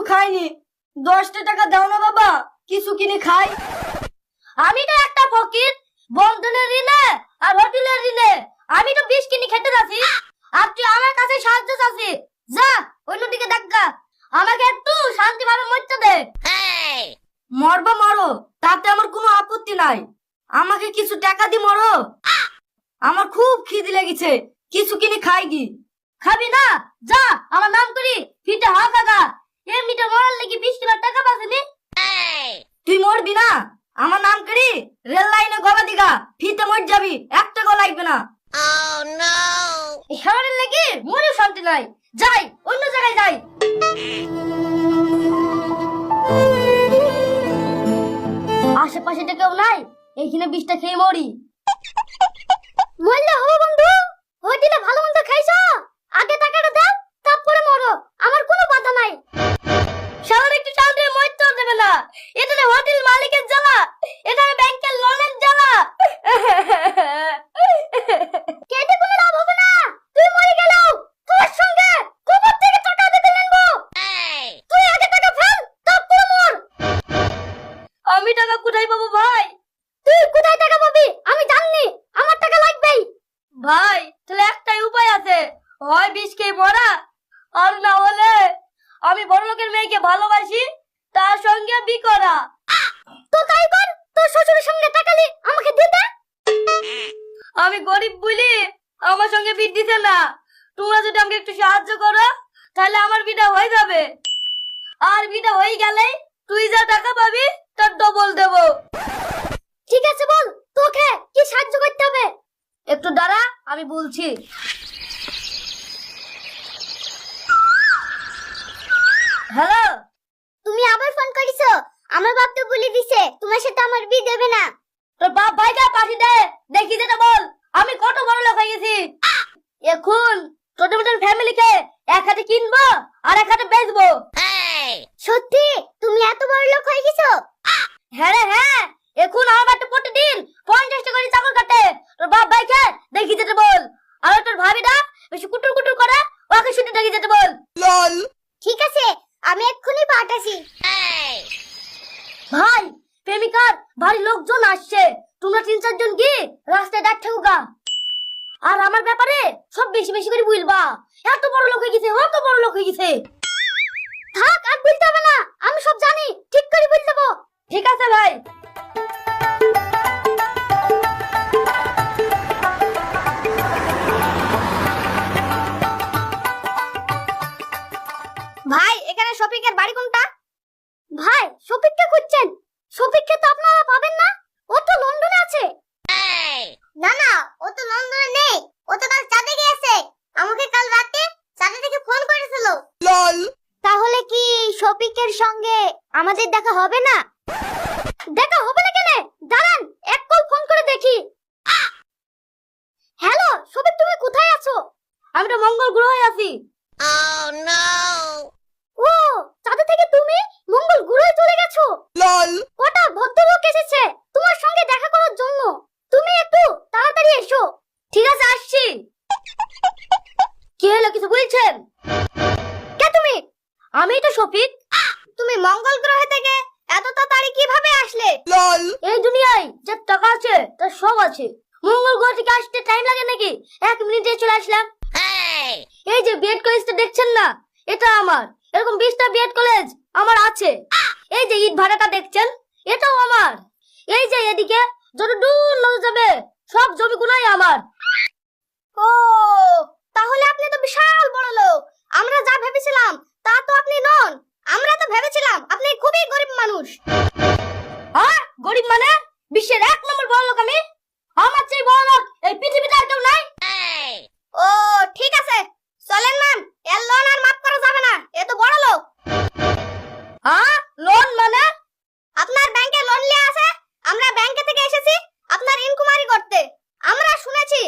খাইনি, 10টা টাকা দাও না বাবা, কিছু কিনে খাই। আমি তো একটা ফকির, বন্ধনের ঋণে আর হোটেলের ঋণে আমি তো 20 কিনে খেতে যাচ্ছি, আর তুই আমার কাছে সাহায্য চাচ্ছি। যা অন্যদিকে দেখা, আমাকে একটু শান্তিভাবে মরতে দে। মরবা মরো, তাতে আমার কোনো আপত্তি নাই, আমাকে কিছু টাকা দি মরো। আমার খুব খিদে লেগেছে, কিছু কিনে খাই গি। খাবি না? যা আমার নাম করি ফিটে হা কাকা, এমনিতে মরার লেগে 20 টাকা পাসনি। তুই মরবি না, আমার নাম করি রেল লাইনে গবাদি গা, ফিতে মর যাবি, 1 টাকাও লাগবে না। এই শহরের লেগে মরে শান্তি নাই, যাই অন্য জায়গায় যাই। আশেপাশে তো কেউ নাই, এইখানে 20টা খেয়ে মরি। মরলে হবে বন্ধু, হোটেলে ভালো মন্দ খাইছো, আগে টাকাটা দাও তারপরে মরো, আমার কোনো বাধা নাই। শালার একটু শান্তি মরতে দেবে না, এটা হোটেল মালিকের জ্বালা, এটা ব্যাংকের লোনের জ্বালা। কেটে কোনো লাভ হবে না, তুই মরে গেলেও তোর সঙ্গে কবর থেকে টাকা দিতে নেবো। তুই আগে টাকা ফেল তারপরে মর। আমি টাকা কোথায় পাবো ভাই? তুই কোথায় টাকা পাবি আমি জানি, আমার টাকা লাগবেই। ভাই তাহলে একটাই উপায় আছে, হয় 20 খেয়ে মরা, আর না হলে আমি বড় লোকের মেয়েকে ভালোবাসি, তার সঙ্গে বিয়ে করা। তো তাই কর, তোর শ্বশুরের সঙ্গে টাকা নি আমাকে দিতে। আমি গরিব বলি আমার সঙ্গে বিয়ে দিতে না, তোমরা যদি আমাকে একটু সাহায্য করো তাহলে আমার বিয়েটা হয়ে যাবে, আর বিয়েটা হয়ে গেলে তুই যা টাকা পাবি তার ডবল দেব। ঠিক আছে বল তোকে কি সাহায্য করতে হবে? একটু দাঁড়া আমি বলছি। হ্যালো, তুমি আবার ফোন করিছো? আমার বাপ তো বলে দিছে তোমার সাথে আমার বিয়ে দেবে না। তোর বাপ ভাইকে পাঠিয়ে দে, দেখি যেটা বল আমি কত বড় লোক হয়ে গেছি। এখন ছোট ছোট ফ্যামিলিকে এক হাতে কিনবো আর এক হাতে বেচবো। সত্যি তুমি এত বড় লোক হয়ে গেছো? হ্যাঁ রে হ্যাঁ, এখন আমার বাড়িতে প্রতিদিন 50 টাকা করে চাকর কাটে। তোর বাপ ভাইকে দেখি যেতে বল, আর তোর ভাবিটা বেশি কুটুর কুটুর করে ওকে শুতে দেখি যেতে বল। লল ঠিক আছে, আমি এক্ষুনি পাঠাছি। ভাই প্রেমিকার বাড়ির লোকজন আসছে, তোমরা 3-4 জন গিয়ে রাস্তায় দাঁড় ঠেকুগা, আর আমার ব্যাপারে সব বেশি বেশি করে বলবা। এত বড় লোক হয়ে গেছে, অত বড় লোক হয়ে গেছে। থাক আর বলতে হবে না, আমি সব জানি, ঠিক করে বলে দেবো। ঠিক আছে ভাই। ভাই এখানে শফিকের বাড়ি কোনটা? ভাই শফিককে খুঁজছেন? শফিককে তো আপনারা পাবেন না, ও তো লন্ডনে আছে। না না, ও তো লন্ডনে নেই, ও তো কাল চাঁদে গিয়েছে, আমাকে কাল রাতে চাঁদে থেকে ফোন করেছিল। লল তাহলে কি শফিকের সঙ্গে আমাদের দেখা হবে না? দেখা হবে না কেন, দাঁড়ান এক কল ফোন করে দেখি। হ্যালো শফিক, তুমি কোথায় আছো? আমি তো মঙ্গল গ্রহে আছি। ও চাঁদে থেকে তুমি মঙ্গল গ্রহে চলে গেছো? লল ওটা ভদ্রলোক এসেছে তোমার সঙ্গে দেখা করার জন্য, তুমি একটু তাড়াতাড়ি এসো। ঠিক আছে আসছি। কি হলো, কিছু বলছেন? কে তুমি? আমি তো শফিক। তুমি মঙ্গল গ্রহ থেকে এত তাড়াতাড়ি কিভাবে আসলে? লল এই দুনিয়ায় যে টাকা আছে তার সব আছে, মঙ্গল গ্রহ থেকে আসতে টাইম লাগে নাকি? 1 মিনিটে চলে আসলাম। এই যে বিএড কলেজটা দেখছেন না, এটা আমার, এরকম 20টা বিএড কলেজ আমার আছে। এই যে ইট ভাড়াটা দেখছেন, এটাও আমার। এই যে এদিকে যত দূর লোক যাবে সব জমিগুলোই আমার। ও তাহলে আপনি তো বিশাল বড় লোক, আমরা যা ভেবেছিলাম তা তো আপনি নন। আমরা তো ভেবেছিলাম আপনি খুবই গরিব মানুষ। হ্যাঁ গরিব মানে? বিশ্বের 1 নম্বর বড় লোক আমি, আমার চেয়ে বড় লোক এই পৃথিবীতে আর কেউ নাই। ও ঠিক আছে চলেন ম্যাম, এর লোন আর মাফ করা যাবে না, এ তো বড় লোক। হ্যাঁ লোন মানে? আপনার ব্যাংকে লোন লিয়ে আছে, আমরা ব্যাংকে থেকে এসেছি আপনার ইনকোয়ারি করতে। আমরা শুনেছি